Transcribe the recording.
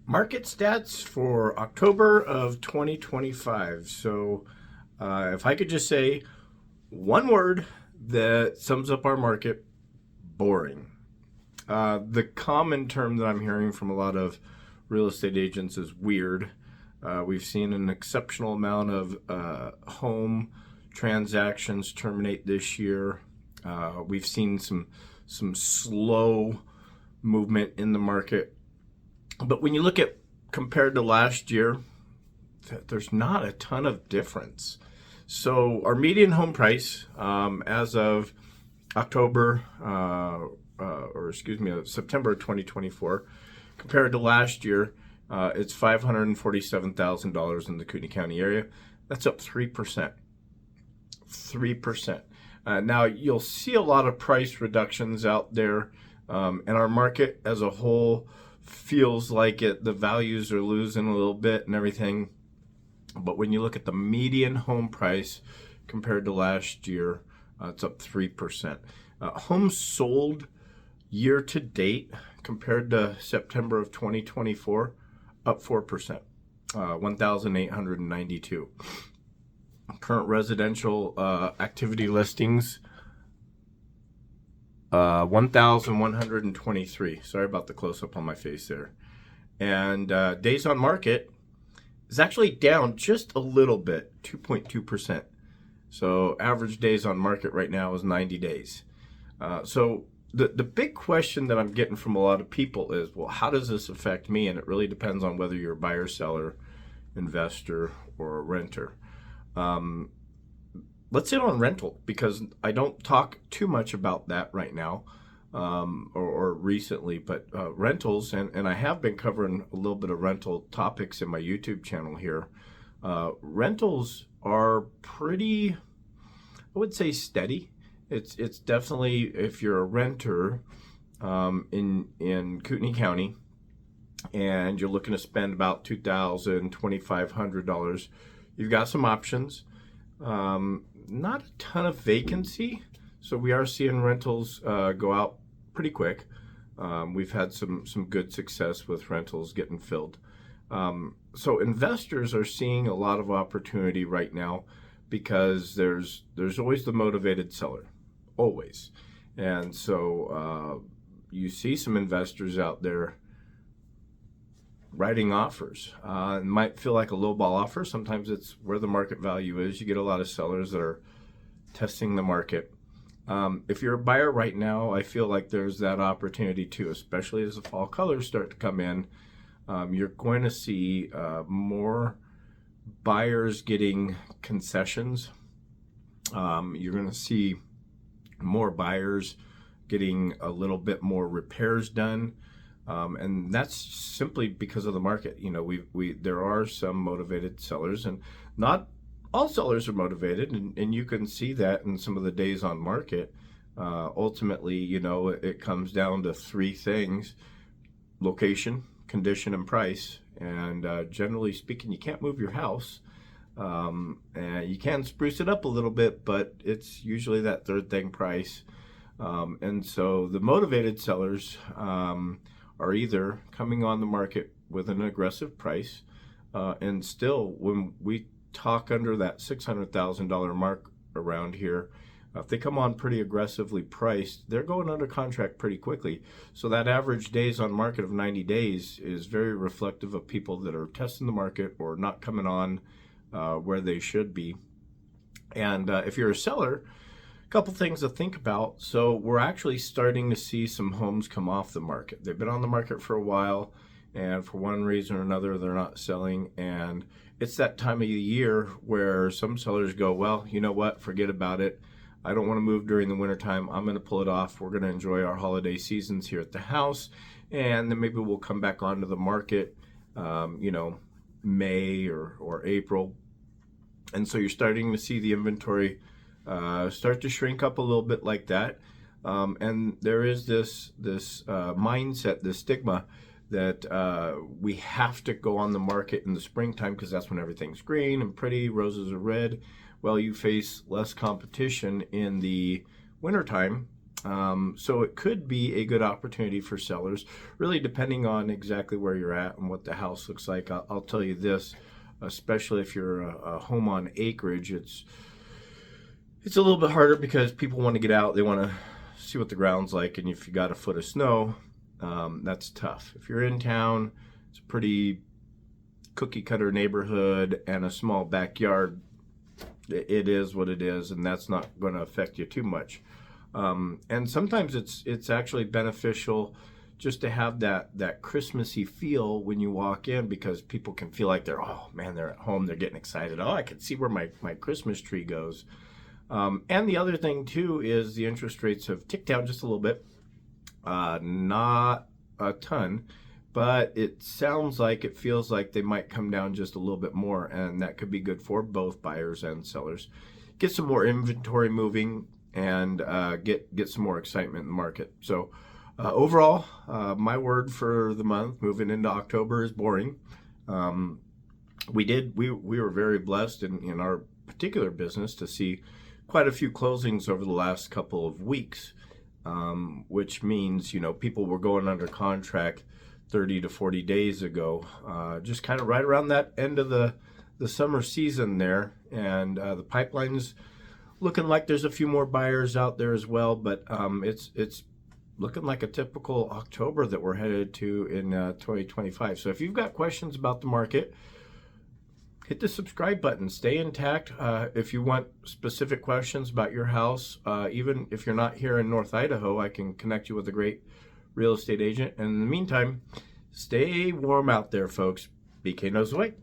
Market stats for October of 2025. So, if I could just say one word that sums up our market, boring. The common term that I'm hearing from a lot of real estate agents is weird. We've seen an exceptional amount of home transactions terminate this year. We've seen some slow movement in the market. But when you look at compared to last year, there's not a ton of difference. So our median home price as of October, September 2024, compared to last year, it's $547,000 in the Kootenai County area. That's up 3%. 3%. Now, you'll see a lot of price reductions out there, and our market as a whole feels like the values are losing a little bit and everything. But when you look at the median home price compared to last year, it's up 3%. Homes sold year to date compared to September of 2024, up 4%, 1,892. Current residential activity listings, 1,123. Sorry about the close-up on my face there. And days on market is actually down just a little bit, 2.2%. So average days on market right now is 90 days. So the big question that I'm getting from a lot of people is, well, how does this affect me? And it really depends on whether you're a buyer, seller, investor, or a renter. Let's hit on rental, because I don't talk too much about that right now, or recently, but rentals, and I have been covering a little bit of rental topics in my YouTube channel here. Rentals are pretty, I would say, steady. It's definitely, if you're a renter in Kootenai County and you're looking to spend about $2,000, $2,500, you've got some options. Not a ton of vacancy, so we are seeing rentals go out pretty quick. We've had some good success with rentals getting filled. So investors are seeing a lot of opportunity right now because there's always the motivated seller, always. And so you see some investors out there writing offers. It might feel like a lowball offer. Sometimes it's where the market value is. You get a lot of sellers that are testing the market. If you're a buyer right now, I feel like there's that opportunity too, especially as the fall colors start to come in. You're going to see more buyers getting concessions. You're going to see more buyers getting a little bit more repairs done. And that's simply because of the market. You know, there are some motivated sellers, and not all sellers are motivated, and you can see that in some of the days on market. Ultimately, you know, it comes down to three things: location, condition, and price. And generally speaking, you can't move your house. And you can spruce it up a little bit, but it's usually that third thing, price. And so the motivated sellers are either coming on the market with an aggressive price, and still, when we talk under that $600,000 mark around here, if they come on pretty aggressively priced, they're going under contract pretty quickly. So that average days on market of 90 days is very reflective of people that are testing the market or not coming on where they should be. And if you're a seller, couple things to think about. So we're actually starting to see some homes come off the market. They've been on the market for a while, and for one reason or another, they're not selling. And it's that time of the year where some sellers go, well, you know what, forget about it. I don't want to move during the wintertime. I'm going to pull it off. We're going to enjoy our holiday seasons here at the house, and then maybe we'll come back onto the market, May or April. And so you're starting to see the inventory start to shrink up a little bit like that. And there is this mindset, this stigma that we have to go on the market in the springtime because that's when everything's green and pretty, roses are red. Well, you face less competition in the wintertime, So it could be a good opportunity for sellers, really depending on exactly where you're at and what the house looks like. I'll tell you this, especially if you're a home on acreage, it's a little bit harder because people want to get out. They want to see what the ground's like, and if you got a foot of snow, that's tough. If you're in town, it's a pretty cookie cutter neighborhood and a small backyard. It is what it is, and that's not going to affect you too much. And sometimes it's actually beneficial just to have that Christmassy feel when you walk in, because people can feel like they're at home, they're getting excited. Oh, I can see where my Christmas tree goes. And the other thing too is the interest rates have ticked down just a little bit, not a ton, but it feels like they might come down just a little bit more, and that could be good for both buyers and sellers. Get some more inventory moving and get some more excitement in the market. So overall, my word for the month moving into October is boring. We were very blessed in our particular business to see quite a few closings over the last couple of weeks, which means people were going under contract 30 to 40 days ago, just kind of right around that end of the summer season there, and the pipeline's looking like there's a few more buyers out there as well, but it's looking like a typical October that we're headed to in 2025. So if you've got questions about the market, hit the subscribe button, stay intact. If you want specific questions about your house, even if you're not here in North Idaho, I can connect you with a great real estate agent. And in the meantime, stay warm out there, folks. BK knows the way.